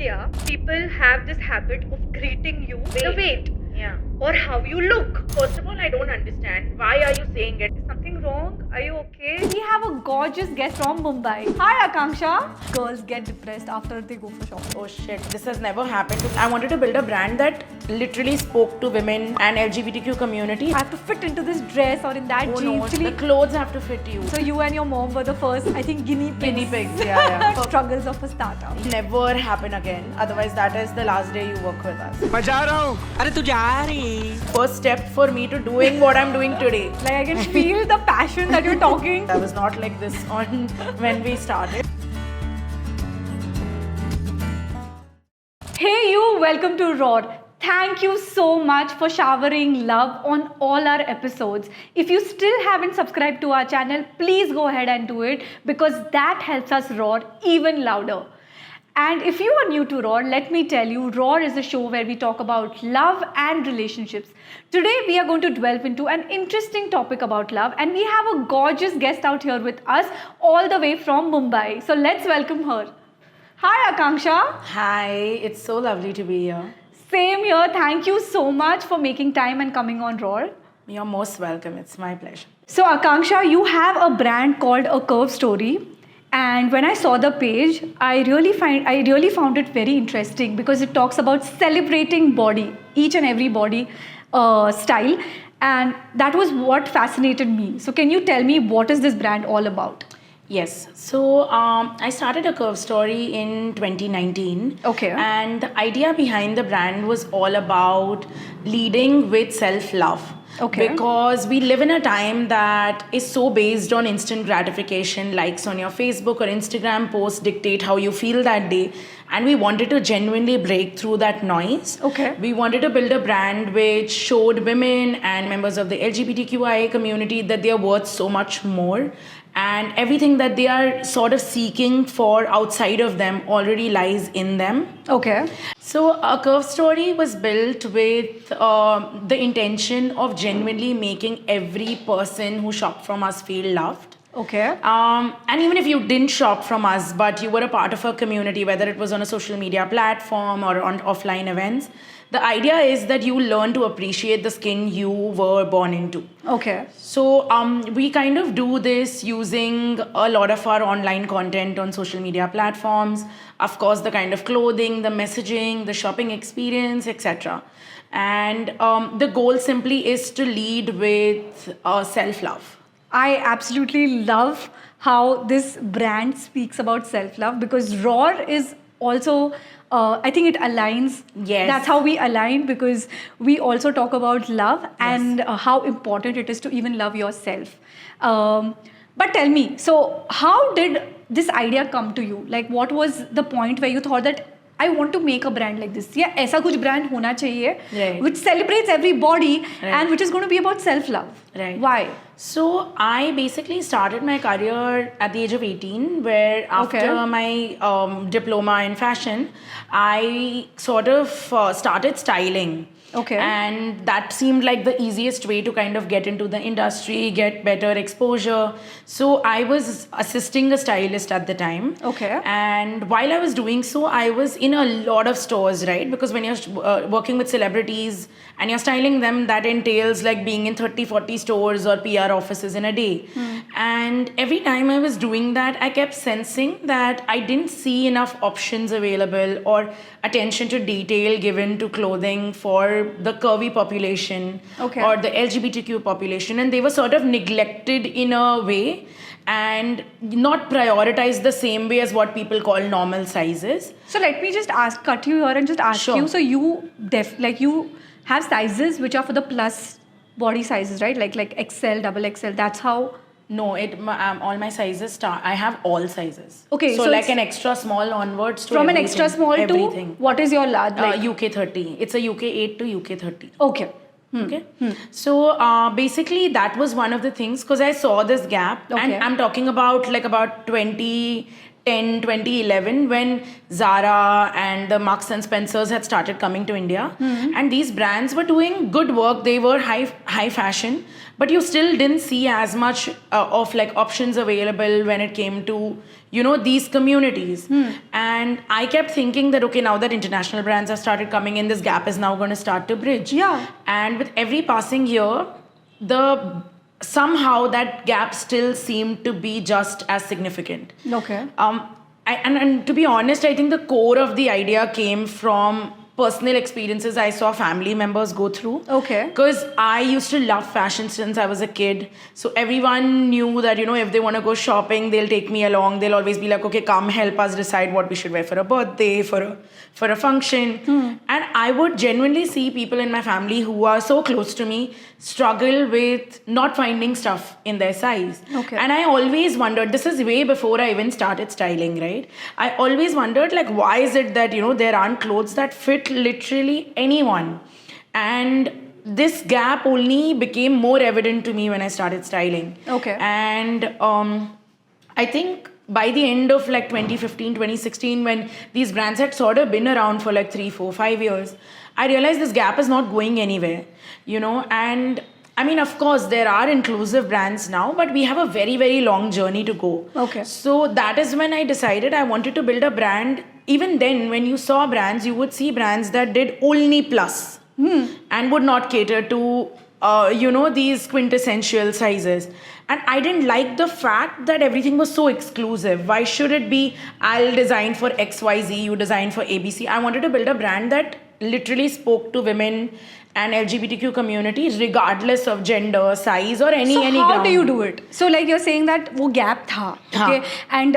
India, people have this habit of greeting you with the weight Yeah. or how you look. First of all, I don't understand. Why are you saying it? Is something wrong? Are you okay? We have a gorgeous guest from Mumbai. Hi Akanksha. Girls get depressed after they go for shopping. Oh shit, this has never happened. I wanted to build a brand that literally spoke to women and LGBTQ community. I have to fit into this dress or in that Oh jeans. no, Actually, the clothes have to fit you. so you and your mom were the first, I think, guinea pigs. Guinea pigs, yeah. Struggles of a startup. Never happen again. Otherwise, that is the last day you work with us. मैं जा रहा हूँ अरे तू जा रही First step for me to doing what I'm doing today. Like I can feel the passion that you're talking. I was not like this on when we started. Hey you, welcome to RAWR. Thank you so much for showering love on all our episodes. If you still haven't subscribed to our channel, please go ahead and do it because that helps us roar even louder. And if you are new to RAWR, let me tell you, RAWR is a show where we talk about love and relationships. Today, we are going to delve into an interesting topic about love, and we have a gorgeous guest out here with us all the way from Mumbai. So let's welcome her. Hi, Akanksha. Hi, it's so lovely to be here. Same here. Thank you so much for making time and coming on RAWR. You're most welcome. It's my pleasure. So, Akanksha, you have a brand called A Curve Story. And when I saw the page, I really found it very interesting because it talks about celebrating body, each and every body style, and that was what fascinated me. So can you tell me what is this brand all about? Yes. So I started A Curve Story in 2019. Okay. And the idea behind the brand was all about leading with self-love. Okay. Because we live in a time that is so based on instant gratification, likes on your Facebook or Instagram posts dictate how you feel that day. And we wanted to genuinely break through that noise. Okay. We wanted to build a brand which showed women and members of the LGBTQIA community that they are worth so much more. And everything that they are sort of seeking for outside of them already lies in them. Okay. So A Curve Story was built with the intention of genuinely making every person who shopped from us feel loved. Okay. And even if you didn't shop from us, but you were a part of a community, whether it was on a social media platform or on offline events, the idea is that you learn to appreciate the skin you were born into. Okay. So we kind of do this using a lot of our online content on social media platforms, of course the kind of clothing, the messaging, the shopping experience, etc. And the goal simply is to lead with self-love. I absolutely love how this brand speaks about self-love because RAWR is also, I think it aligns. Yes. That's how we align because we also talk about love and how important it is to even love yourself. But tell me, so how did this idea come to you? Like what was the point where you thought that I want to make a brand like this? Yeah, ऐसा कुछ brand होना चाहिए, Right. which celebrates everybody Right. and which is going to be about self-love. Right. Why? So I basically started my career at the age of 18, where after Okay. my diploma in fashion, I sort of started styling. Okay. And that seemed like the easiest way to kind of get into the industry, get better exposure. So I was assisting a stylist at the time. Okay. And while I was doing so, I was in a lot of stores, right? Because when you're working with celebrities and you're styling them, that entails like being in 30, 40 stores or PR offices in a day. And every time I was doing that, I kept sensing that I didn't see enough options available or attention to detail given to clothing for the curvy population Okay. or the LGBTQ population. And they were sort of neglected in a way and not prioritized the same way as what people call normal sizes. So let me just cut you here and just ask Sure. you. So you you have sizes which are for the plus body sizes, right? Like XL, double XL. That's how. No, all my sizes start. I have all sizes. Okay, so so like it's an extra small onwards to From an everything, extra small everything. to what is your large? Like, UK 30. It's a UK 8 to UK 30. okay. Okay. So basically that was one of the things because I saw this gap, Okay. and I'm talking about like about 2010 2011 when Zara and the Marks and Spencers had started coming to India. And these brands were doing good work. They were high fashion, but you still didn't see as much of like options available when it came to, you know, these communities. And I kept thinking that, okay, now that international brands have started coming in, this gap is now going to start to bridge. Yeah. And with every passing year, somehow that gap still seemed to be just as significant. Okay. And to be honest, I think the core of the idea came from personal experiences I saw family members go through. Okay. Because I used to love fashion since I was a kid. So everyone knew that, you know, if they want to go shopping, they'll take me along. They'll always be like, okay, come help us decide what we should wear for a birthday, for a function. And I would genuinely see people in my family who are so close to me struggle with not finding stuff in their size. Okay. And I always wondered, this is way before I even started styling, right? I always wondered, like, why is it that, you know, there aren't clothes that fit literally anyone? And this gap only became more evident to me when I started styling. Okay. And I think by the end of like 2015, 2016, when these brands had sort of been around for like 3, 4, 5 years, I realized this gap is not going anywhere, you know. And I mean, of course, there are inclusive brands now, but we have a very, very long journey to go. Okay. So that is when I decided I wanted to build a brand. Even then, when you saw brands, you would see brands that did only plus and would not cater to, you know, these quintessential sizes. And I didn't like the fact that everything was so exclusive. Why should it be, I'll design for XYZ, you design for ABC? I wanted to build a brand that literally spoke to women and LGBTQ community regardless of gender, size or any So how ground. do you do it? So like you're saying that wo gap tha, okay, and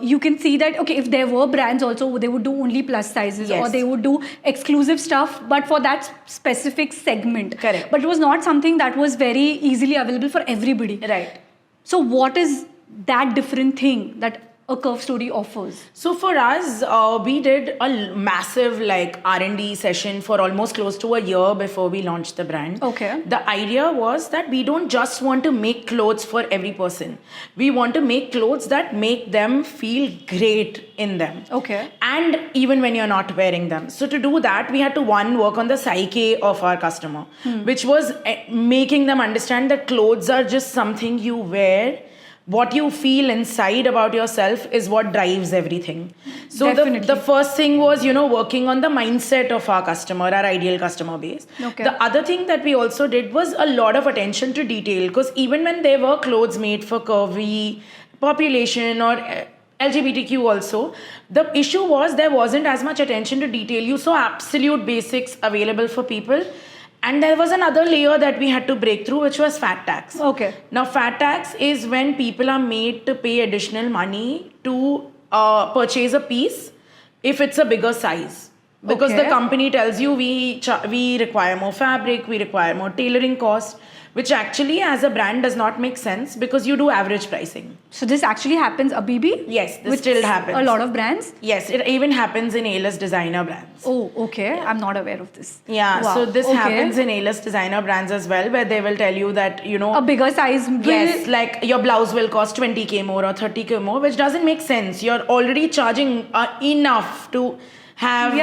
you can see that, okay, if there were brands also, they would do only plus sizes, Yes. or they would do exclusive stuff, but for that specific segment. Correct. But it was not something that was very easily available for everybody. Right. So what is that different thing that a Curve Story offers? So for us, we did a massive like R&D session for almost close to a year before we launched the brand. Okay. The idea was that we don't just want to make clothes for every person. We want to make clothes that make them feel great in them. Okay. And even when you're not wearing them. So to do that, we had to work on the psyche of our customer, which was making them understand that clothes are just something you wear. What you feel inside about yourself is what drives everything. So the first thing was, you know, working on the mindset of our customer, our ideal customer base. Okay. The other thing that we also did was a lot of attention to detail, because even when there were clothes made for curvy population or LGBTQ also, the issue was there wasn't as much attention to detail. You saw absolute basics available for people. And there was another layer that we had to break through, which was fat tax. Okay. Now, fat tax is when people are made to pay additional money to purchase a piece if it's a bigger size. Because the company tells you we require more fabric, we require more tailoring cost, which actually as a brand does not make sense because you do average pricing. So this actually happens, Abibi? Yes, this With still happens. A lot of brands? Yes, it even happens in A-list designer brands. Oh, okay. I'm not aware of this. Yeah, Wow. so this Okay. happens in A-list designer brands as well, where they will tell you that, you know, A bigger size will... yes, like your blouse will cost 20k more or 30k more, which doesn't make sense. You're already charging enough to have,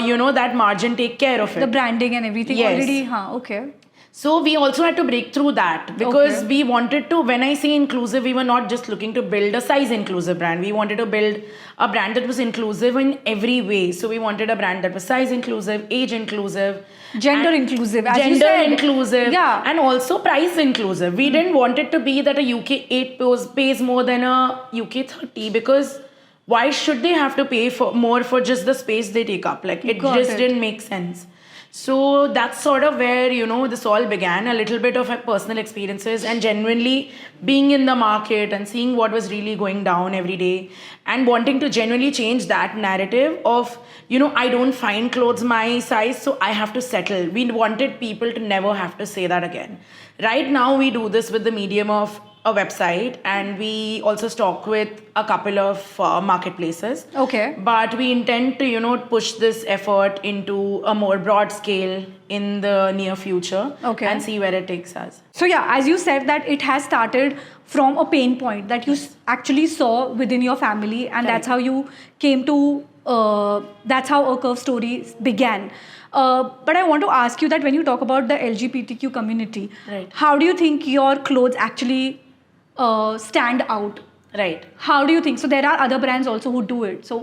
you know, that margin take care of it. The branding and everything Yes. already, okay. So we also had to break through that because we wanted to, when I say inclusive, we were not just looking to build a size inclusive brand. We wanted to build a brand that was inclusive in every way. So we wanted a brand that was size inclusive, age inclusive, Gender inclusive, as you gender said. inclusive, Yeah. and also price inclusive. We didn't want it to be that a UK 8 pays more than a UK 30, because why should they have to pay for more for just the space they take up? Like it didn't make sense. So that's sort of where, you know, this all began, a little bit of personal experiences and genuinely being in the market and seeing what was really going down every day and wanting to genuinely change that narrative of, you know, I don't find clothes my size, so I have to settle. We wanted people to never have to say that again. Right now, we do this with the medium of a website, and we also stock with a couple of marketplaces. Okay. But we intend to, you know, push this effort into a more broad scale in the near future. Okay. And see where it takes us. So yeah, as you said that it has started from a pain point that you actually saw within your family, and that's how you came to, that's how a curve story began. But I want to ask you that when you talk about the LGBTQ community, how do you think your clothes actually stand out? Right. How do you think? So there are other brands also who do it. So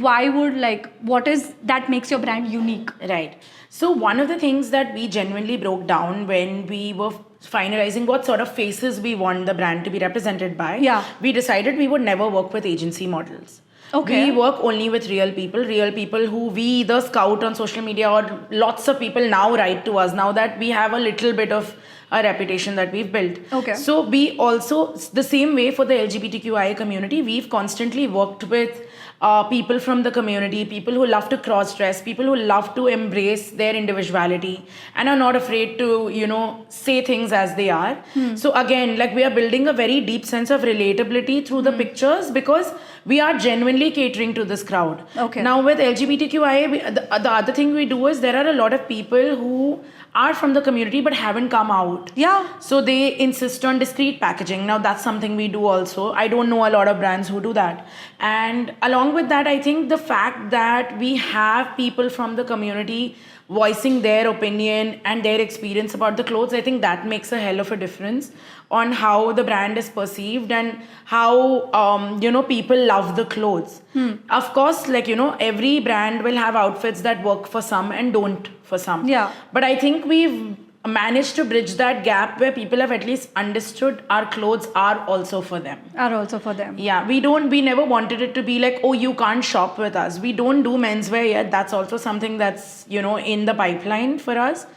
why would, like, what is that makes your brand unique? Right. So one of the things that we genuinely broke down when we were finalizing what sort of faces we want the brand to be represented by, we decided we would never work with agency models. Okay. We work only with real people who we either scout on social media, or lots of people now write to us now that we have a little bit of a reputation that we've built. Okay. So we also, the same way for the LGBTQI community, we've constantly worked with people from the community, people who love to cross-dress, people who love to embrace their individuality and are not afraid to, say things as they are. So again, like, we are building a very deep sense of relatability through the pictures because we are genuinely catering to this crowd. Okay. Now with LGBTQI, the other thing we do is there are a lot of people who are from the community but haven't come out. Yeah. So they insist on discreet packaging. Now that's something we do also. I don't know a lot of brands who do that. And along with that, I think the fact that we have people from the community voicing their opinion and their experience about the clothes, I think that makes a hell of a difference on how the brand is perceived and how, people love the clothes. Of course, every brand will have outfits that work for some and don't for some. Yeah. But I think we've managed to bridge that gap where people have at least understood our clothes are also for them. Yeah, we never wanted it to be like, oh, you can't shop with us. We don't do menswear yet. That's also something that's, in the pipeline for us.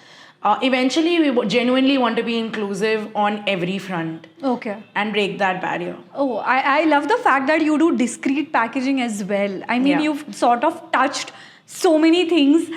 Eventually, we genuinely want to be inclusive on every front. Okay. And break that barrier. Oh, I love the fact that you do discreet packaging as well. I mean, you've sort of touched so many things.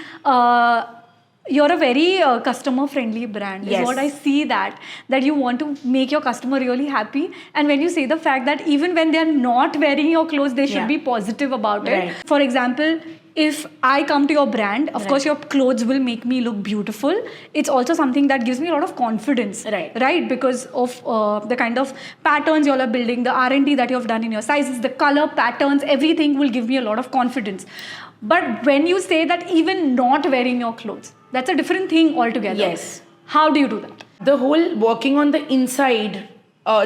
You're a very customer-friendly brand. Yes. Is what I see that you want to make your customer really happy. And when you say the fact that even when they're not wearing your clothes, they should be positive about it. Right. For example, if I come to your brand, of course, your clothes will make me look beautiful. It's also something that gives me a lot of confidence. Right? Because of the kind of patterns you all are building, the R&D that you have done in your sizes, the color patterns, everything will give me a lot of confidence. But when you say that even not wearing your clothes, that's a different thing altogether. Yes. How do you do that? The whole working on the inside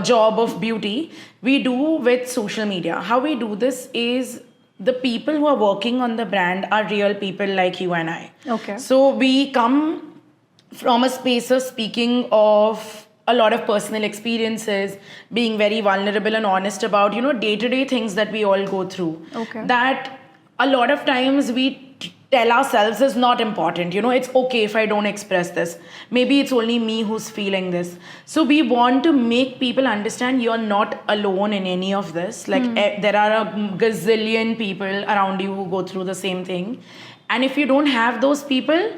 job of beauty, we do with social media. How we do this is the people who are working on the brand are real people like you and I. Okay. So we come from a space of speaking of a lot of personal experiences, being very vulnerable and honest about, day-to-day things that we all go through. Okay. That a lot of times we tell ourselves is not important. It's okay if I don't express this. Maybe it's only me who's feeling this. So we want to make people understand you're not alone in any of this. There are a gazillion people around you who go through the same thing. And if you don't have those people,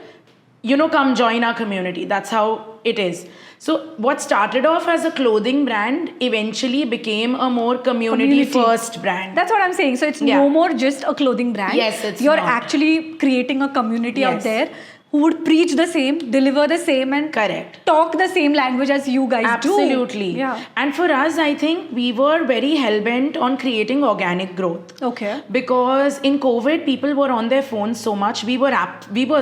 come join our community. That's how it is. So what started off as a clothing brand eventually became a more community first brand. That's what I'm saying. So it's no more just a clothing brand. Yes, You're not. actually creating a community out there who would preach the same, deliver the same, and talk the same language as you guys do. Absolutely. Yeah. And for us, I think we were very hell-bent on creating organic growth. Okay. Because in COVID, people were on their phones so much. We were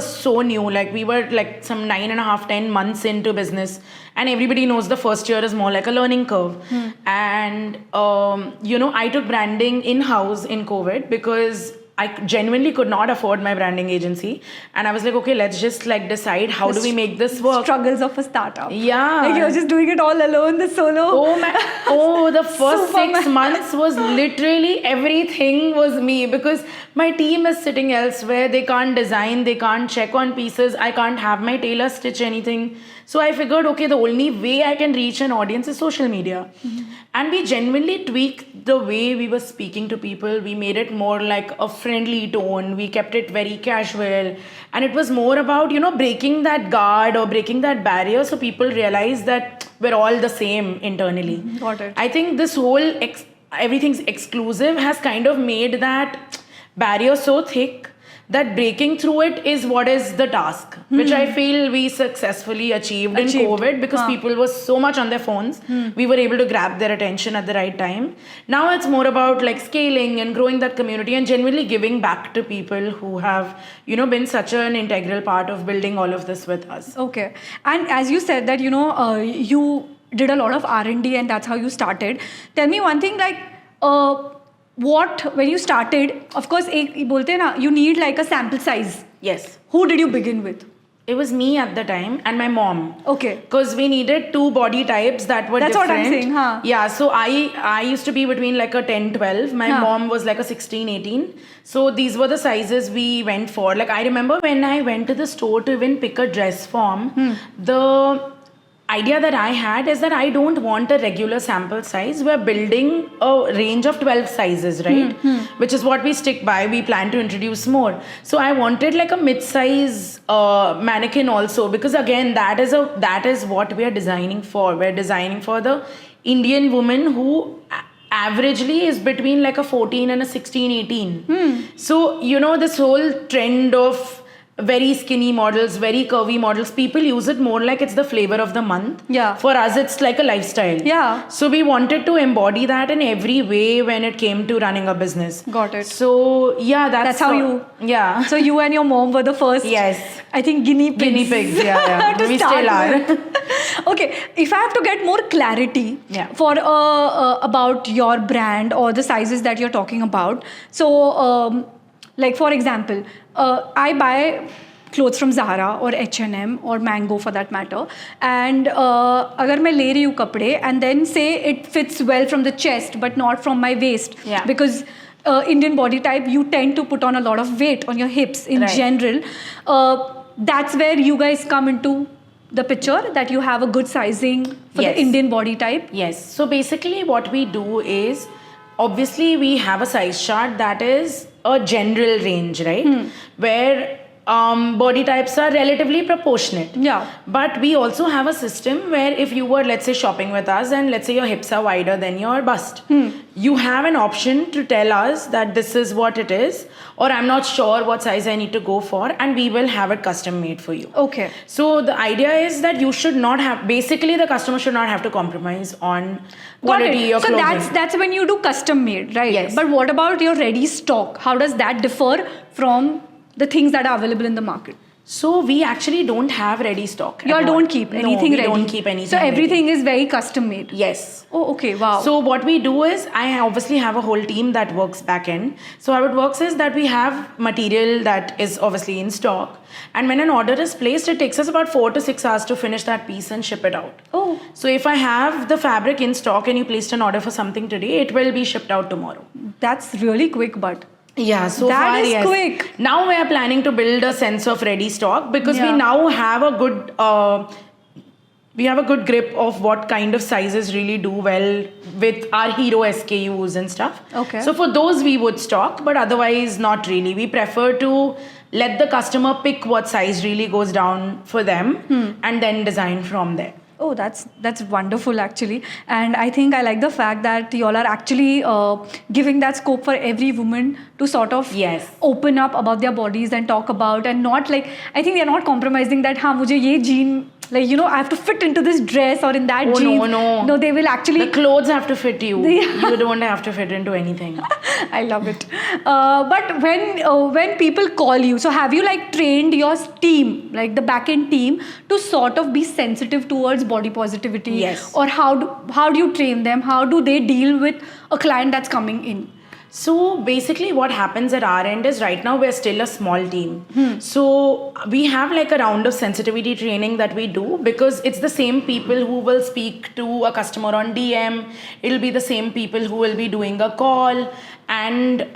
so new. We were some 9.5, 10 months into business. And everybody knows the first year is more like a learning curve. And, I took branding in-house in COVID because I genuinely could not afford my branding agency. And I was like, okay, let's just decide how do we make this work? Struggles of a startup. Yeah. You're just doing it all alone, the solo. The first 6 months was literally everything was me because my team is sitting elsewhere. They can't design, they can't check on pieces. I can't have my tailor stitch anything. So I figured, okay, the only way I can reach an audience is social media. And we genuinely tweaked the way we were speaking to people. We made it more like a friendly tone. We kept it very casual. And it was more about, breaking that guard or breaking that barrier so people realize that we're all the same internally. Got it. I think this whole everything's exclusive has kind of made that barrier so thick that breaking through it is what is the task, which I feel we successfully achieved in COVID, because people were so much on their phones. We were able to grab their attention at the right time. Now it's more about like scaling and growing that community and genuinely giving back to people who have, been such an integral part of building all of this with us. Okay. And as you said that, you did a lot of R&D and that's how you started. Tell me one thing, like, when you started, of course, you need like a sample size. Yes. Who did you begin with? It was me at the time and my mom. Okay. Because we needed 2 body types that were That's different. what I'm saying, huh? Yeah, so I used to be between like a 10, 12. My mom was like a 16, 18. So these were the sizes we went for. Like I remember when I went to the store to even pick a dress form, the idea that I had is that I don't want a regular sample size. We're building a range of 12 sizes, right? Which is what we stick by. We plan to introduce more. So I wanted like a mid-size mannequin also, because again, that is what we are designing for. We're designing for the Indian woman who averagely is between like a 14 and a 16, 18. So, this whole trend of very skinny models, very curvy models, people use it more like it's the flavor of the month. Yeah. For us, it's like a lifestyle. Yeah. So we wanted to embody that in every way when it came to running a business. Got it. So yeah, that's how you. Yeah. So you and your mom were the first. Yes. I think guinea pigs. Guinea pigs. Yeah. To We start still are. with. Okay. If I have to get more clarity for about your brand or the sizes that you're talking about, so. Like for example, I buy clothes from Zara or H&M or Mango for that matter, and अगर मैं ले रही हूँ कपड़े and then say it fits well from the chest but not from my waist, because Indian body type, you tend to put on a lot of weight on your hips in general. That's where you guys come into the picture, that you have a good sizing for the Indian body type. Yes. So basically what we do is, obviously we have a size chart that is a general range, right? Where body types are relatively proportionate. Yeah. But we also have a system where if you were, let's say, shopping with us and let's say your hips are wider than your bust, you have an option to tell us that this is what it is, or I'm not sure what size I need to go for, and we will have it custom made for you. Okay. So the idea is that you should not have, basically the customer should not have to compromise on quality of clothing. So that's when you do custom made, right? Yes. But what about your ready stock? How does that differ from the things that are available in the market? So we actually don't have ready stock. You all don't keep anything ready? No, we don't keep anything So everything ready. is very custom made? Yes. Oh, okay. Wow. So what we do is, I obviously have a whole team that works back end. So how it works is that we have material that is obviously in stock. And when an order is placed, it takes us about 4 to 6 hours to finish that piece and ship it out. Oh. So if I have the fabric in stock and you placed an order for something today, it will be shipped out tomorrow. That's really quick, but... Yeah, so that far, is yes. quick. Now we are planning to build a sense of ready stock, because we now have a good grip of what kind of sizes really do well with our hero SKUs and stuff. Okay. So for those we would stock, but otherwise not really. We prefer to let the customer pick what size really goes down for them and then design from there. Oh, that's wonderful actually. And I think I like the fact that you all are actually giving that scope for every woman to sort of open up about their bodies and talk about, and not like, I think they're not compromising that, हाँ मुझे ये jean, like, I have to fit into this dress or in that jeans. No, they will actually... The clothes have to fit you. You don't have to fit into anything. I love it. But when people call you, so have you like trained your team, like the back-end team, to sort of be sensitive towards body positivity? Yes. Or how do you train them? How do they deal with a client that's coming in? So basically what happens at our end is, right now we're still a small team. So we have like a round of sensitivity training that we do, because it's the same people who will speak to a customer on DM. It'll be the same people who will be doing a call and,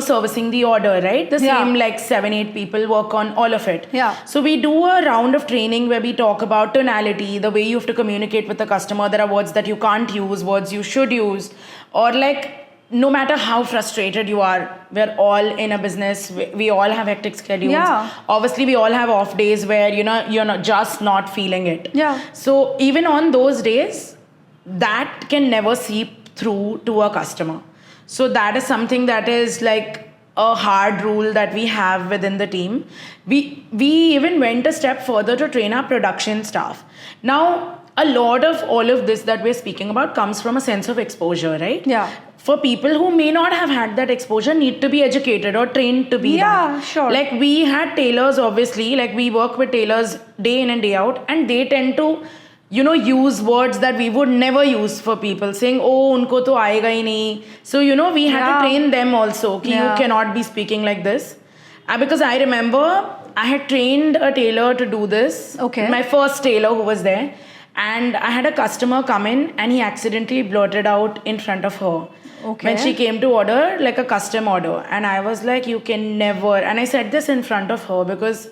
servicing the order, right? The same like 7-8 people work on all of it. Yeah. So we do a round of training where we talk about tonality, the way you have to communicate with the customer. There are words that you can't use, words you should use, or like, no matter how frustrated you are, we're all in a business. We all have hectic schedules. Yeah. Obviously, we all have off days where, you're not feeling it. Yeah. So even on those days, that can never seep through to a customer. So that is something that is like a hard rule that we have within the team. We even went a step further to train our production staff. Now, a lot of all of this that we're speaking about comes from a sense of exposure, right? Yeah. For people who may not have had that exposure, need to be educated or trained to be that. Yeah, sure. Like we had tailors, obviously, like we work with tailors day in and day out, and they tend to, use words that we would never use for people, saying, oh, unko to aayega hi nahi. So, we had to train them also, ki you cannot be speaking like this. Because I remember I had trained a tailor to do this. Okay. My first tailor who was there. And I had a customer come in and he accidentally blurted out in front of her. Okay. When she came to order, like a custom order. And I was like, you can never. And I said this in front of her because,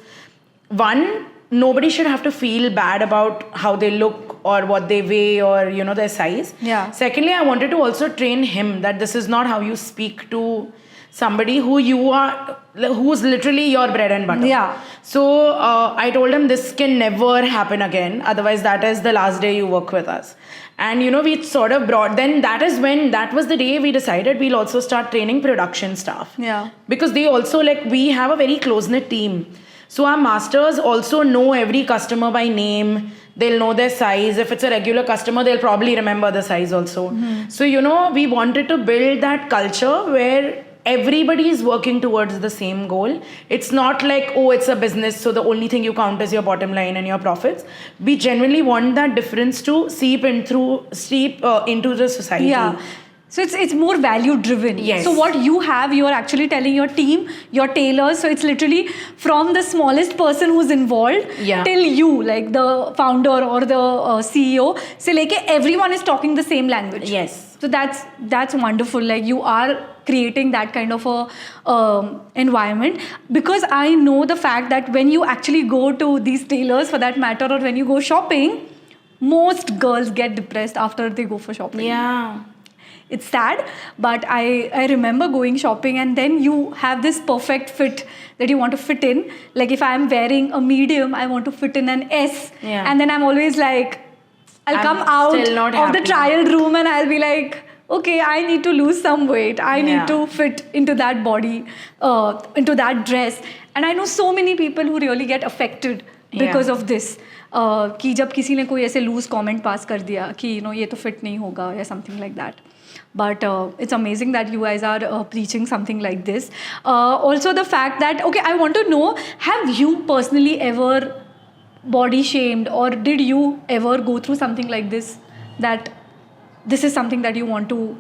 one, nobody should have to feel bad about how they look or what they weigh or, their size. Yeah. Secondly, I wanted to also train him that this is not how you speak to somebody who's literally your bread and butter. Yeah. So I told him this can never happen again. Otherwise, that is the last day you work with us. And we sort of that was the day we decided we'll also start training production staff. Yeah. Because they also we have a very close-knit team. So our masters also know every customer by name. They'll know their size. If it's a regular customer, they'll probably remember the size also. Mm-hmm. So, we wanted to build that culture where everybody is working towards the same goal. It's not like, oh, it's a business, so the only thing you count is your bottom line and your profits. We genuinely want that difference to seep into the society. Yeah. So it's more value driven. Yes. So what you are actually telling your team, your tailors. So it's literally from the smallest person who's involved till you, like the founder or the CEO. So everyone is talking the same language. Yes. So that's wonderful. Like you are creating that kind of a environment, because I know the fact that when you actually go to these tailors, for that matter, or when you go shopping, most girls get depressed after they go for shopping. Yeah. It's sad, but I remember going shopping and then you have this perfect fit that you want to fit in. Like if I'm wearing a medium, I want to fit in an S. Yeah. And then I'm always like, I'll come out of the trial room and I'll be like, okay, I need to lose some weight. I need to fit into that body, into that dress. And I know so many people who really get affected because of this. कि जब किसी ने कोई ऐसे loose comment pass कर दिया कि ये तो फिट नहीं होगा या something like that. But it's amazing that you guys are preaching something like this. Also the fact that, okay, I want to know, have you personally ever body shamed, or did you ever go through something like this, that this is something that you want to?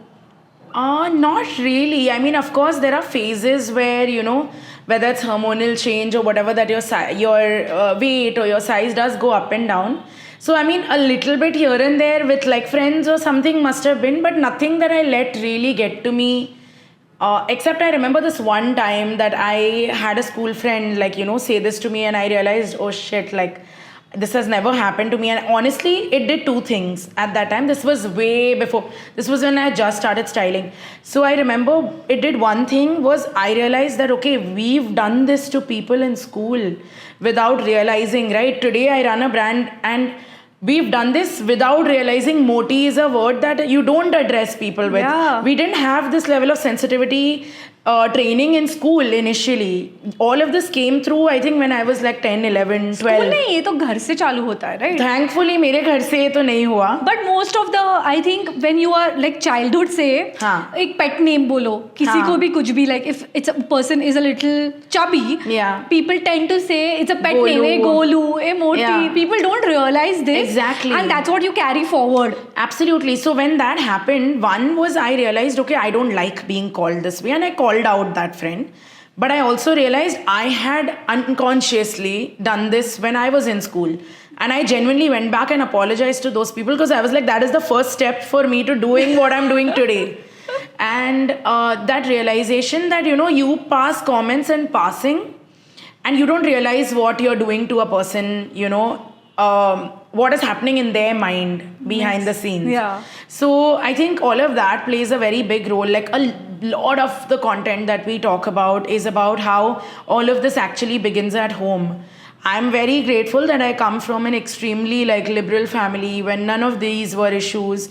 Not really. I mean, of course, there are phases where, whether it's hormonal change or whatever, that your weight or your size does go up and down. So, I mean, a little bit here and there with like friends or something must have been, but nothing that I let really get to me. Except I remember this one time that I had a school friend, say this to me, and I realized, oh shit, this has never happened to me. And honestly, it did two things at that time. This was way before. This was when I just started styling. So I remember it did one thing, was I realized that, okay, we've done this to people in school without realizing, right? Today I run a brand and we've done this without realizing Moti is a word that you don't address people with. Yeah. We didn't have this level of sensitivity training in school initially. All of this came through, I think, when I was like 10, 11, 12. School नहीं, ये तो घर से चालू होता है, right? Thankfully, मेरे घर से तो नहीं हुआ. But most of the, I think, when you are like childhood से, एक pet name बोलो, किसी को भी कुछ भी, like if it's a person is a little chubby, people tend to say it's a pet name, a Golu, a Moti. People don't realize this. Exactly. And that's what you carry forward. Absolutely. So when that happened, one was I realized, okay, I don't like being called this way, and I called out that friend. But I also realized I had unconsciously done this when I was in school. And I genuinely went back and apologized to those people, because I was like, that is the first step for me to doing what I'm doing today. And that realization that, you pass comments in passing and you don't realize what you're doing to a person, what is happening in their mind behind the scenes. Yeah. So I think all of that plays a very big role. Like a lot of the content that we talk about is about how all of this actually begins at home. I'm very grateful that I come from an extremely liberal family when none of these were issues.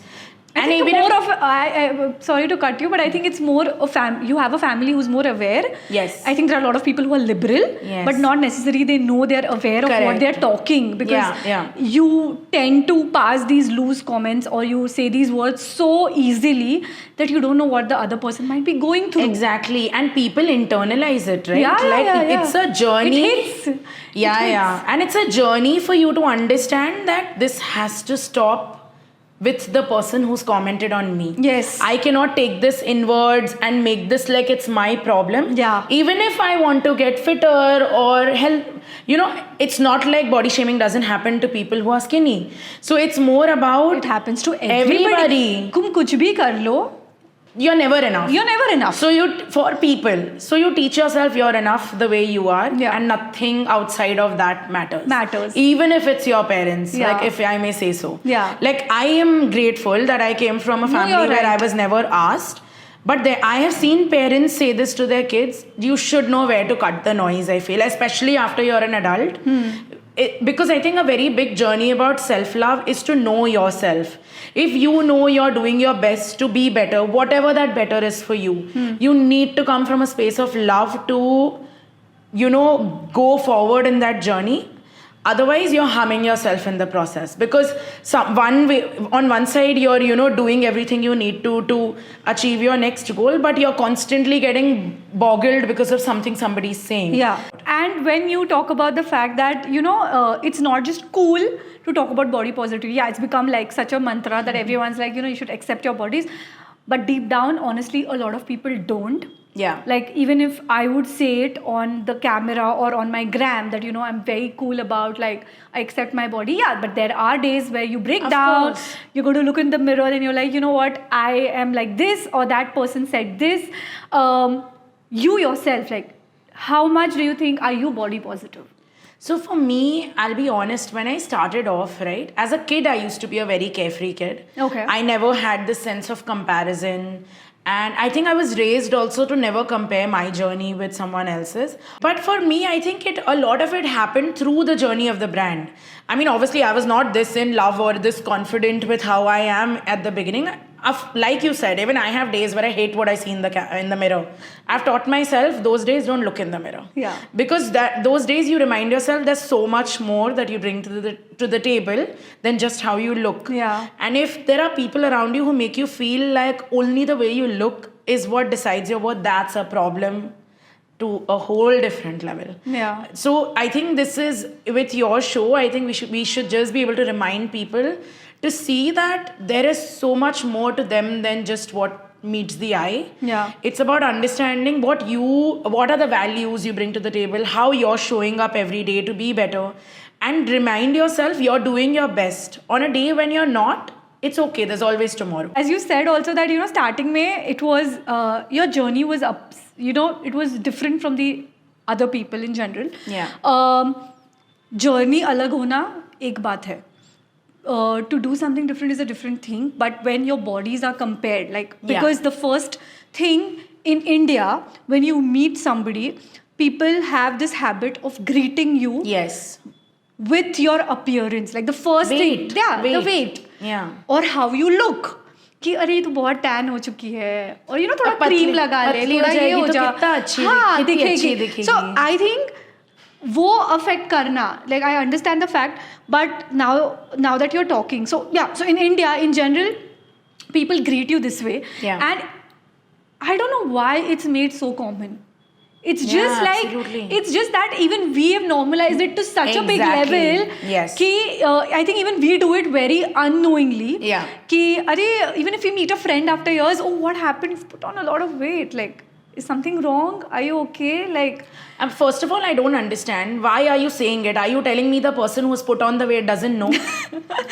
I And think even more if- of sorry to cut you, but I think it's more of you have a family who's more aware. Yes. I think there are a lot of people who are liberal, Yes. but not necessarily they know they're aware of what Correct. they're talking, because Yeah. you tend to pass these loose comments or you say these words so easily that you don't know what the other person might be going through. Exactly, and people internalize it, right? Yeah, like yeah. it's a journey. It hits. Yeah, It hits. yeah, and it's a journey for you to understand that this has to stop with the person who's commented on me. Yes. I cannot take this inwards and make this like it's my problem. Yeah. Even if I want to get fitter or help, it's not like body shaming doesn't happen to people who are skinny. So it's more about It happens to everybody. तुम कुछ भी कर लो, you're never enough. you're never enough. So you teach yourself you're enough the way you are, Yeah. and nothing outside of that matters. Matters. Even if it's your parents, Yeah. like if I may say so. Yeah. Like I am grateful that I came from a No, family you're where I right. was never asked. But I have seen parents say this to their kids. You should know where to cut the noise, I feel, especially after you're an adult. Because I think a very big journey about self-love is to know yourself. If you know you're doing your best to be better, whatever that better is for you, you need to come from a space of love to, go forward in that journey. Otherwise, you're harming yourself in the process, because on one side you're doing everything you need to achieve your next goal, but you're constantly getting boggled because of something somebody's saying. Yeah. And when you talk about the fact that, it's not just cool to talk about body positivity. Yeah, it's become like such a mantra that everyone's like, you should accept your bodies. But deep down, honestly, a lot of people don't. Yeah. Like, even if I would say it on the camera or on my gram that, I'm very cool about, like, I accept my body. Yeah, but there are days where you break Of down. course. You go to look in the mirror and you're like, you know what, I am like this, or that person said this. You yourself, like, how much do you think are you body positive? So for me, I'll be honest, when I started off, right, as a kid, I used to be a very carefree kid. Okay. I never had this sense of comparison. And I think I was raised also to never compare my journey with someone else's. But for me, I think a lot of it happened through the journey of the brand. I mean, obviously, I was not this in love or this confident with how I am at the beginning. Like you said, even I have days where I hate what I see in the mirror. I've taught myself those days don't look in the mirror. Yeah. Because those days you remind yourself there's so much more that you bring to the table than just how you look. Yeah. And if there are people around you who make you feel like only the way you look is what decides your worth, that's a problem to a whole different level. Yeah. So I think this is, with your show, I think we should just be able to remind people to see that there is so much more to them than just what meets the eye. Yeah. It's about understanding what are the values you bring to the table, how you're showing up every day to be better, and remind yourself you're doing your best. On a day when you're not, it's okay, there's always tomorrow. As you said also that, starting May, it was, your journey was up, it was different from the other people in general. Yeah. Journey alag hona ek baat hai. To do something different is a different thing, but when your bodies are compared, because the first thing in India, when you meet somebody, people have this habit of greeting you Yes. with your appearance, like the first Weight. thing, the weight, Yeah. or how you look. कि अरे ये तो बहुत tan हो चुकी है, और थोड़ा क्रीम लगा ले, पतली हो थोड़ा ये जाएगी हो तो जा, कितना अच्छी हाँ कितनी अच्छी दिखेगी. दिखेगी. So I think वो अफेक्ट करना, like I understand the fact, but now that you're talking, so in India in general, people greet you this way, and I don't know why it's made so common. It's just like, absolutely. it's just that even we have normalized it to such a big level. Yes. Ki, I think even we do it very unknowingly. Yeah. Ki, even if we meet a friend after years, oh, what happened? You've put on a lot of weight. Like, is something wrong? Are you okay? Like, first of all, I don't understand. Why are you saying it? Are you telling me the person who's put on the weight doesn't know?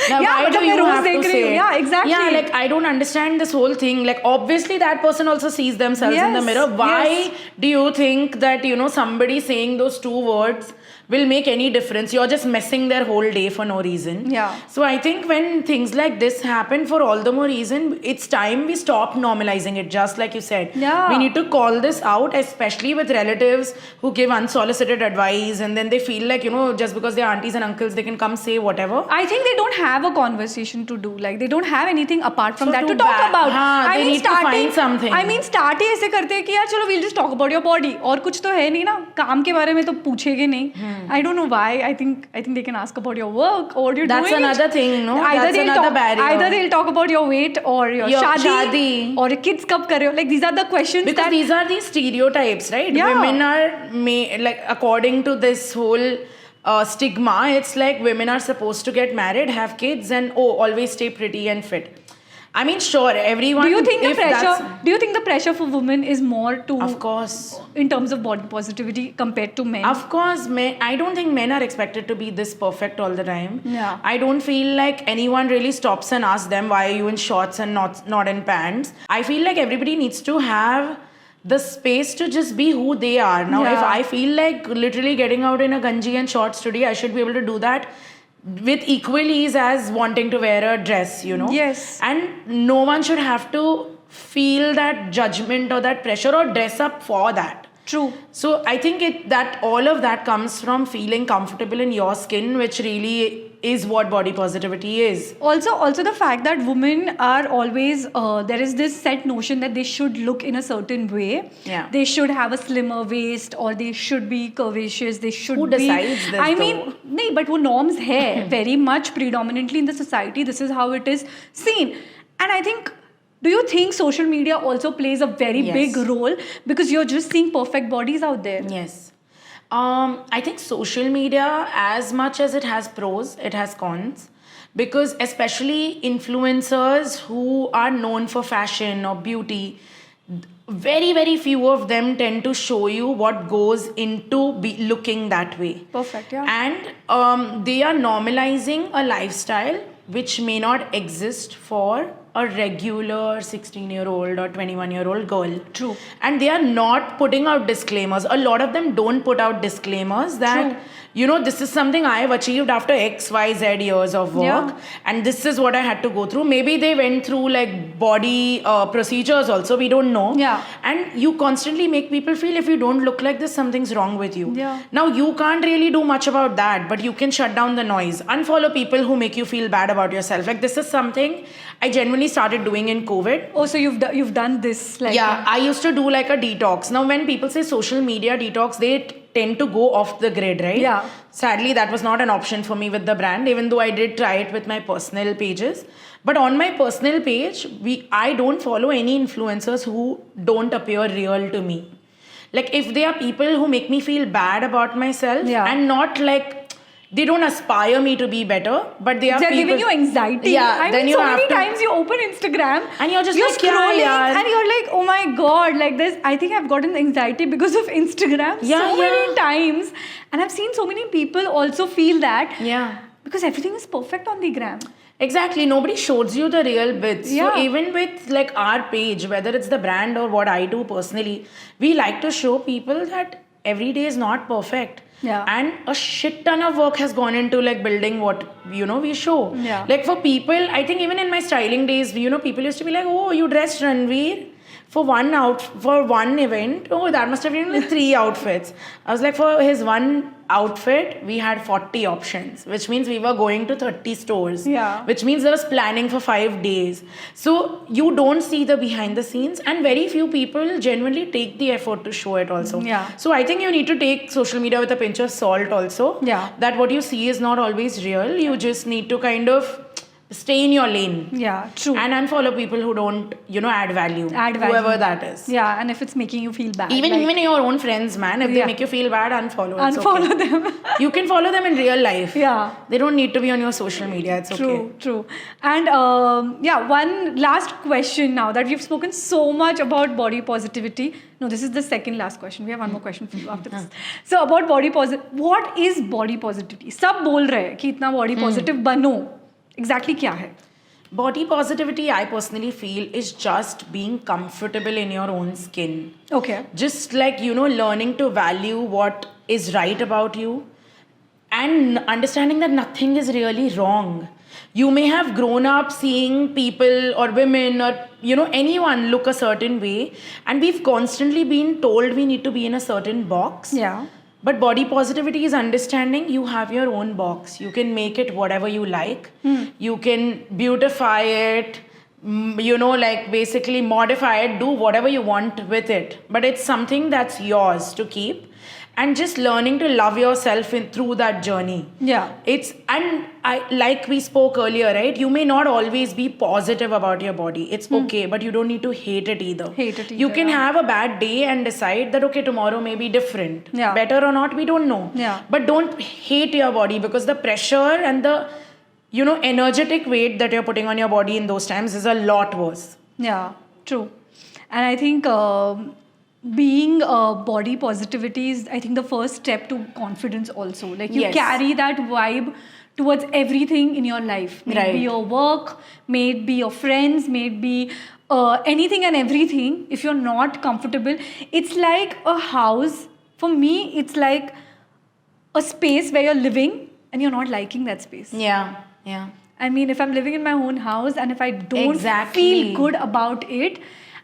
Now, Yeah, why but do you मैं have rose to देख रही say हूँ. it? Yeah, exactly. Yeah, like I don't understand this whole thing. Like obviously that person also sees themselves in the Yes, mirror. Why yes. do you think that, somebody saying those two words will make any difference? You're just messing their whole day for no reason. Yeah. So I think when things like this happen, for all the more reason, it's time we stop normalizing it, just like you said. Yeah. We need to call call this out, especially with relatives who give unsolicited advice, and then they feel like, just because they're aunties and uncles, they can come say whatever. I think they don't have a conversation to do. Like they don't have anything apart from So that to too talk bad. about. हाँ, they need to find something. I mean, start ही ऐसे करते हैं कि यार चलो we'll just talk about your body. और कुछ तो है नहीं ना, काम के बारे में तो पूछेंगे नहीं. I don't know why. I think they can ask about your work or what you're That's doing. another thing, no? That's another barrier. Either they'll talk about your weight or your shadi or kids कब कर रहे हो. Like these are the questions because these are these stereotypes, right? Yeah. Women are like, according to this whole stigma, it's like women are supposed to get married, have kids, and always stay pretty and fit. I mean, sure, everyone. Do you think the pressure for women is more to, of course, in terms of body positivity compared to men? Of course, I don't think men are expected to be this perfect all the time. Yeah. I don't feel like anyone really stops and asks them, why are you in shorts and not in pants? I feel like everybody needs to have the space to just be who they are. Now, if I feel like literally getting out in a ganji and shorts today, I should be able to do that with equal ease as wanting to wear a dress, Yes. And no one should have to feel that judgment or that pressure or dress up for that. True. So I think that all of that comes from feeling comfortable in your skin, which really is what body positivity is. Also the fact that women are always, there is this set notion that they should look in a certain way. Yeah. They should have a slimmer waist or they should be curvaceous. They should Who be... decides this, I mean, no, but wo norms hai very much predominantly in the society. This is how it is seen. And I think... Do you think social media also plays a very big role because you're just seeing perfect bodies out there? Yes. I think social media, as much as it has pros, it has cons. Because especially influencers who are known for fashion or beauty, very, very few of them tend to show you what goes into looking that way. Perfect, yeah. And they are normalizing a lifestyle which may not exist for a regular 16-year-old or 21-year-old girl. True. And they are not putting out disclaimers. A lot of them don't put out disclaimers that, this is something I have achieved after X, Y, Z years of work. Yeah. And this is what I had to go through. Maybe they went through like body procedures also. We don't know. Yeah. And you constantly make people feel if you don't look like this, something's wrong with you. Yeah. Now, you can't really do much about that, but you can shut down the noise. Unfollow people who make you feel bad about yourself. Like, this is something I genuinely started doing in COVID. Oh, so you've done this? Like I used to do like a detox. Now, when people say social media detox, they tend to go off the grid, right? Yeah. Sadly, that was not an option for me with the brand, even though I did try it with my personal pages. But on my personal page, I don't follow any influencers who don't appear real to me. Like, if they are people who make me feel bad about myself and not like... They don't aspire me to be better, but they're giving you anxiety. Yeah, I mean, so many times you open Instagram and you're just scrolling and you're like, oh my god, like this. I think I've gotten anxiety because of Instagram many times, and I've seen so many people also feel that. Yeah, because everything is perfect on the gram. Exactly, nobody shows you the real bits. Yeah. So even with like our page, whether it's the brand or what I do personally, we like to show people that every day is not perfect. Yeah. And a shit ton of work has gone into like building what, we show. Yeah. Like for people, I think even in my styling days, people used to be like, oh, you dressed Ranveer for one event. Oh, that must have been like 3 outfits. I was like, for his one outfit, we had 40 options, which means we were going to 30 stores. Yeah. Which means there was planning for 5 days. So you don't see the behind the scenes, and very few people genuinely take the effort to show it also. Yeah. So I think you need to take social media with a pinch of salt also. Yeah. That what you see is not always real. You just need to kind of stay in your lane. Yeah, true. And unfollow people who don't, add value. Add value. Whoever that is. Yeah, and if it's making you feel bad. Even your own friends, man. If they make you feel bad, unfollow. Unfollow them. You can follow them in real life. Yeah. They don't need to be on your social media. It's okay. True. And one last question now that we've spoken so much about body positivity. No, this is the second last question. We have one more question for you after this. So about body positivity. What is body positivity? सब बोल रहे हैं कि इतना body positive बनो. Exactly क्या है? Body positivity, I personally feel, is just being comfortable in your own skin. Okay. Just like, learning to value what is right about you and understanding that nothing is really wrong. You may have grown up seeing people or women or anyone look a certain way, and we've constantly been told we need to be in a certain box. Yeah. But body positivity is understanding you have your own box. You can make it whatever you like. You can beautify it, like basically modify it, do whatever you want with it. But it's something that's yours to keep. And just learning to love yourself through that journey. Yeah. Like we spoke earlier, right? You may not always be positive about your body. It's okay, but you don't need to hate it either. You can have a bad day and decide that, okay, tomorrow may be different. Yeah. Better or not, we don't know. Yeah. But don't hate your body, because the pressure and the, energetic weight that you're putting on your body in those times is a lot worse. Yeah, true. And I think being body positivity is, I think, the first step to confidence also. Like you carry that vibe towards everything in your life. Maybe your work, maybe your friends, maybe anything and everything. If you're not comfortable, it's like a house. For me, it's like a space where you're living and you're not liking that space. Yeah. I mean, if I'm living in my own house and if I don't feel good about it,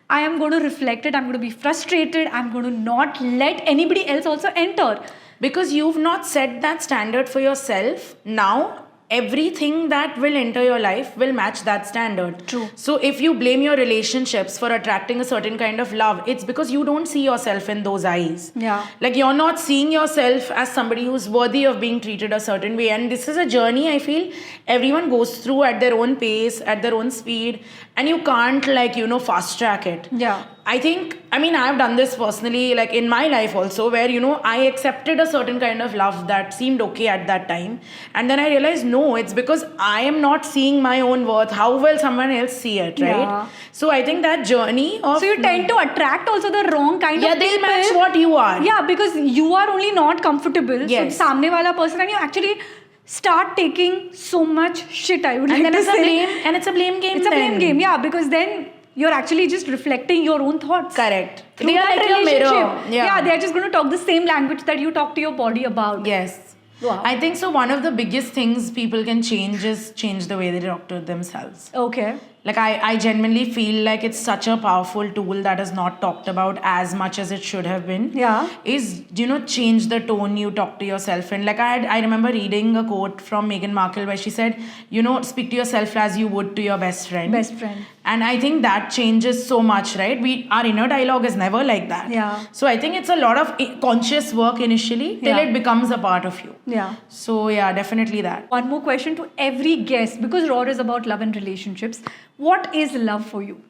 I am going to reflect it. I'm going to be frustrated. I'm going to not let anybody else also enter. Because you've not set that standard for yourself. Now, everything that will enter your life will match that standard. True. So if you blame your relationships for attracting a certain kind of love, it's because you don't see yourself in those eyes. Yeah. Like you're not seeing yourself as somebody who's worthy of being treated a certain way. And this is a journey I feel everyone goes through at their own pace, at their own speed. And you can't fast track it. Yeah. I've done this personally, like in my life also, where, I accepted a certain kind of love that seemed okay at that time. And then I realized, no, it's because I am not seeing my own worth. How will someone else see it, right? Yeah. So I think that journey of... So you tend to attract also the wrong kind of people. Yeah, they'll match what you are. Yeah, because you are only not comfortable. Yes. So samne wala person, and you actually start taking so much shit, I would like to say. It's a blame game. It's a blame game, yeah, because then you're actually just reflecting your own thoughts. Correct. They are like your mirror. Yeah, they're just going to talk the same language that you talk to your body about. Yes. Wow. I think so. One of the biggest things people can change is change the way they talk to themselves. Okay. Like I genuinely feel like it's such a powerful tool that is not talked about as much as it should have been. Yeah. Is, change the tone you talk to yourself in. Like I remember reading a quote from Meghan Markle where she said, speak to yourself as you would to your best friend. Best friend. And I think that changes so much, right? Our inner dialogue is never like that. Yeah. So I think it's a lot of conscious work initially till it becomes a part of you. Yeah. So yeah, definitely that. One more question to every guest, because RAWR is about love and relationships. What is love for you?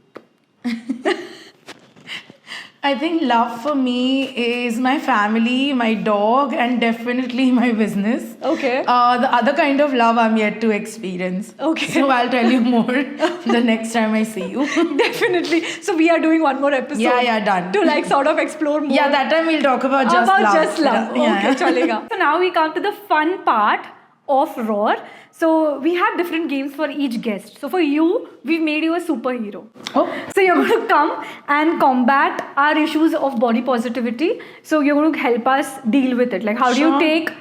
I think love for me is my family, my dog, and definitely my business. Okay. The other kind of love I'm yet to experience. Okay. So I'll tell you more the next time I see you. Definitely. So we are doing one more episode. Yeah, done. To sort of explore more. Yeah, that time we'll talk about just love. About just love. Yeah. Okay, chalega. So now we come to the fun part of RAWR. So we have different games for each guest. So for you, we've made you a superhero. Oh. So you're going to come and combat our issues of body positivity. So you're going to help us deal with it. Like how do you take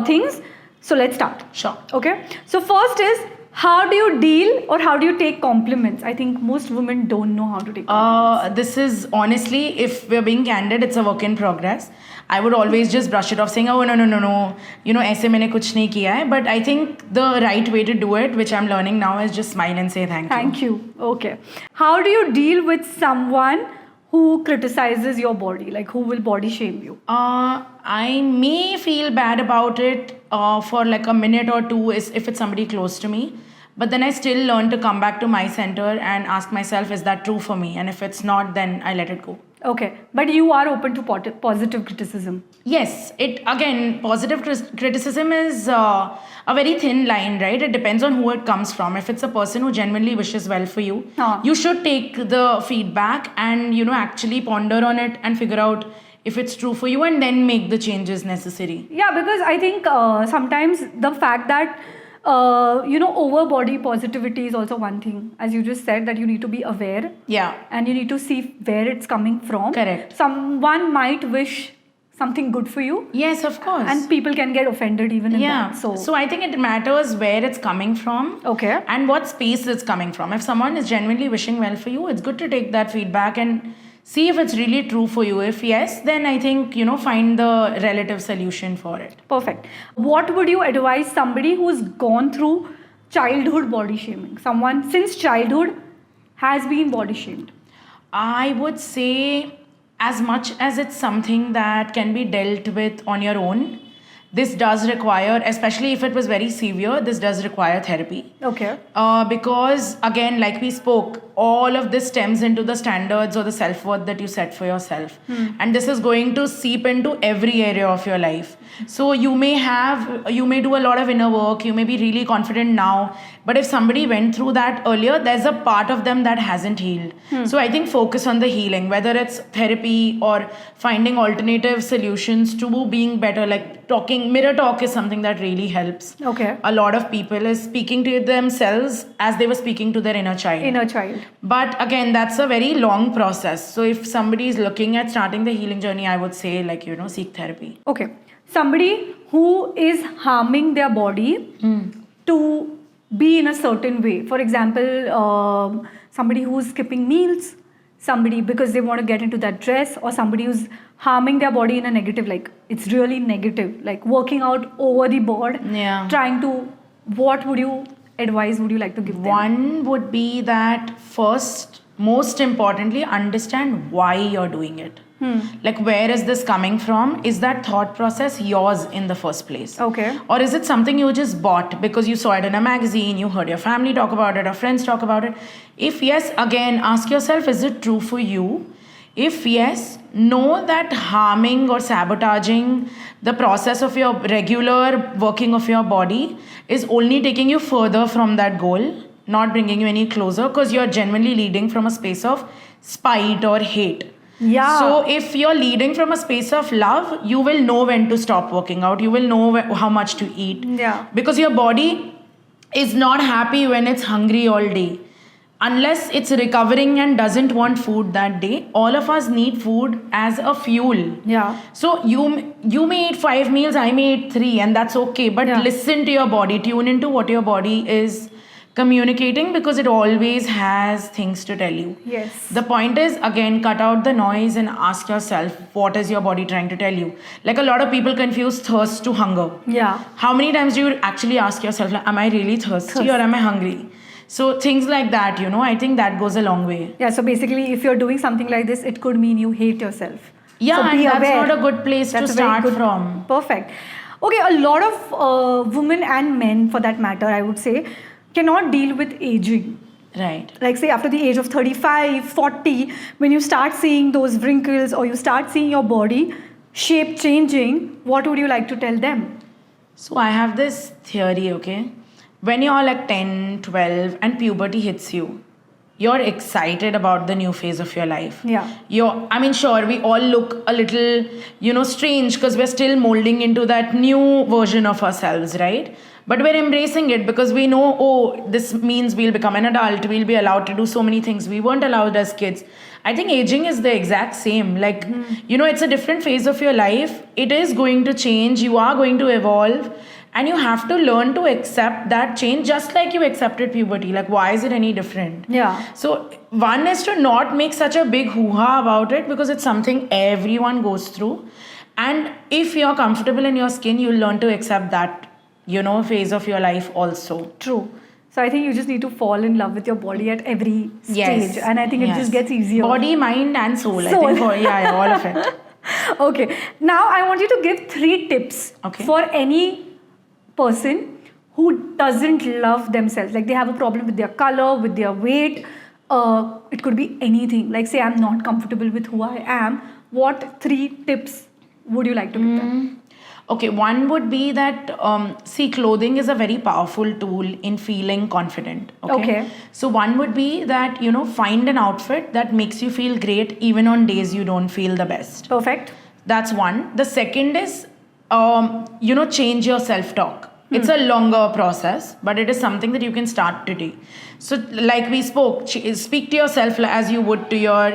things? So let's start. Sure. Okay. So first is, how do you deal or how do you take compliments? I think most women don't know how to take compliments. This is honestly, if we're being candid, it's a work in progress. I would always just brush it off saying, oh, no. Aise maine kuch nahi kiya hai. But I think the right way to do it, which I'm learning now, is just smile and say thank you. Thank you. Okay. How do you deal with someone who criticizes your body? Like who will body shame you? I may feel bad about it for like a minute or two if it's somebody close to me. But then I still learn to come back to my center and ask myself, is that true for me? And if it's not, then I let it go. Okay. But you are open to positive criticism. Yes. Positive criticism is a very thin line, right? It depends on who it comes from. If it's a person who genuinely wishes well for you, you should take the feedback and, actually ponder on it and figure out if it's true for you and then make the changes necessary. Yeah, because I think sometimes the fact that over body positivity is also one thing. As you just said, that you need to be aware. Yeah. And you need to see where it's coming from. Correct. Someone might wish something good for you. Yes, of course. And people can get offended even in yeah. that. So I think it matters where it's coming from. Okay. And what space it's coming from. If someone is genuinely wishing well for you, it's good to take that feedback and see if it's really true for you. If yes, then I think, find the relative solution for it. Perfect. What would you advise somebody who's gone through childhood body shaming? Someone since childhood has been body shamed. I would say, as much as it's something that can be dealt with on your own, this does require, especially if it was very severe, this does require therapy. Okay. Because again, like we spoke, all of this stems into the standards or the self-worth that you set for yourself. And this is going to seep into every area of your life. So you may do a lot of inner work, you may be really confident now, but if somebody went through that earlier, there's a part of them that hasn't healed. So I think focus on the healing, whether it's therapy or finding alternative solutions to being better, like mirror talk is something that really helps. Okay. A lot of people is speaking to themselves as they were speaking to their inner child. But again, that's a very long process. So if somebody is looking at starting the healing journey, I would say seek therapy. Okay. Somebody who is harming their body to be in a certain way. For example, somebody who's skipping meals, somebody because they want to get into that dress, or somebody who's harming their body in a negative, like it's really negative, like working out over the board, what would you like to give them? One would be that first, most importantly, understand why you're doing it. Like, where is this coming from? Is that thought process yours in the first place? Okay. Or is it something you just bought because you saw it in a magazine, you heard your family talk about it, or friends talk about it? If yes, again, ask yourself, is it true for you? If yes, know that harming or sabotaging the process of your regular working of your body is only taking you further from that goal, not bringing you any closer, because you're genuinely leading from a space of spite or hate. Yeah. So if you're leading from a space of love, you will know when to stop working out. You will know how much to eat. Yeah. Because your body is not happy when it's hungry all day. Unless it's recovering and doesn't want food that day. All of us need food as a fuel. Yeah. So you may eat 5 meals, I may eat 3, and that's okay. But listen to your body. Tune into what your body is communicating, because it always has things to tell you. Yes. The point is, again, cut out the noise and ask yourself, what is your body trying to tell you? Like, a lot of people confuse thirst to hunger. Yeah. How many times do you actually ask yourself, like, am I really thirsty or am I hungry? So things like that, I think that goes a long way. Yeah, so basically, if you're doing something like this, it could mean you hate yourself. Yeah, so and that's aware. not a good place to start from. Perfect. Okay, a lot of women and men, for that matter, I would say, cannot deal with aging. Right. Like, say, after the age of 35, 40, when you start seeing those wrinkles or you start seeing your body shape changing, what would you like to tell them? So I have this theory, okay? When you're like 10, 12 and puberty hits you, you're excited about the new phase of your life. Yeah. Sure, we all look a little, strange because we're still molding into that new version of ourselves, right? But we're embracing it because we know, this means we'll become an adult. We'll be allowed to do so many things we weren't allowed as kids. I think aging is the exact same. Like, it's a different phase of your life. It is going to change. You are going to evolve. And you have to learn to accept that change just like you accepted puberty. Like, why is it any different? Yeah. So one is to not make such a big hoo-ha about it, because it's something everyone goes through. And if you're comfortable in your skin, you'll learn to accept that, phase of your life also. True. So I think you just need to fall in love with your body at every stage. Yes. And I think it just gets easier. Body, mind and soul. I think all of it. Okay. Now I want you to give 3 tips for any person who doesn't love themselves. Like, they have a problem with their color, with their weight. It could be anything. Like, say, I'm not comfortable with who I am. What 3 tips would you like to give them? Okay, one would be that, clothing is a very powerful tool in feeling confident. Okay. So one would be that, find an outfit that makes you feel great even on days you don't feel the best. Perfect. That's one. The second is, change your self-talk. It's a longer process, but it is something that you can start today. So like we spoke, speak to yourself as you would to your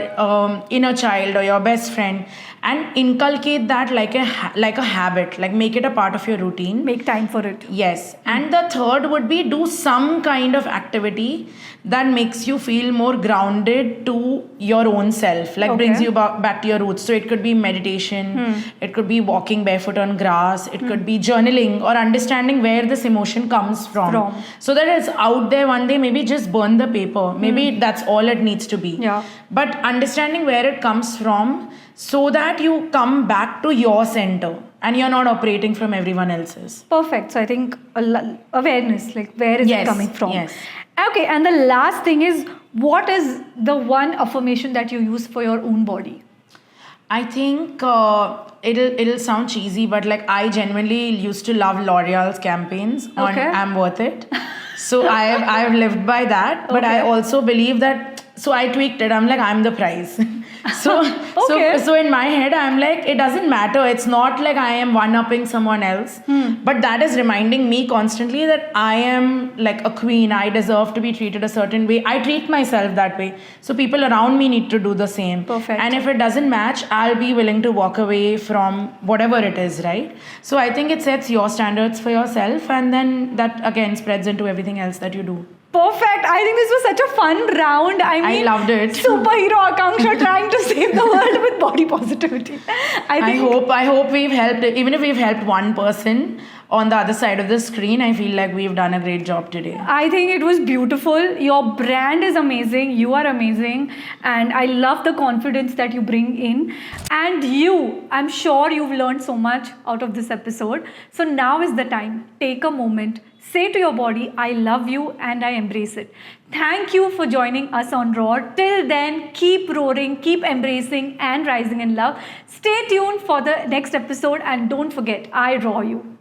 inner child or your best friend, and inculcate that like like a habit, like make it a part of your routine. Make time for it. Yes. And the third would be do some kind of activity that makes you feel more grounded to your own self, like brings you back to your roots. So it could be meditation, it could be walking barefoot on grass, it could be journaling or understanding where this emotion comes from. So that it's out there one day, maybe just burn the paper. Maybe that's all it needs to be. Yeah. But understanding where it comes from so that you come back to your center and you're not operating from everyone else's. Perfect. So I think awareness, like where is it coming from? Yes. Okay, and the last thing is, what is the one affirmation that you use for your own body? I think it'll sound cheesy, but like I genuinely used to love L'Oreal's campaigns on I'm worth it. So I've lived by that, but I also believe that. So I tweaked it. I'm like, I'm the prize. So in my head, I'm like, it doesn't matter. It's not like I am one-upping someone else. But that is reminding me constantly that I am like a queen. I deserve to be treated a certain way. I treat myself that way. So people around me need to do the same. Perfect. And if it doesn't match, I'll be willing to walk away from whatever it is, right? So I think it sets your standards for yourself. And then that again spreads into everything else that you do. Perfect. I think this was such a fun round. I mean, I loved it. Superhero Akanksha trying to save the world with body positivity. I hope we've helped, even if we've helped one person on the other side of the screen, I feel like we've done a great job today. I think it was beautiful. Your brand is amazing. You are amazing. And I love the confidence that you bring in. And I'm sure you've learned so much out of this episode. So now is the time. Take a moment. Say to your body, I love you and I embrace it. Thank you for joining us on RAWR. Till then, keep roaring, keep embracing and rising in love. Stay tuned for the next episode and don't forget, I RAW you.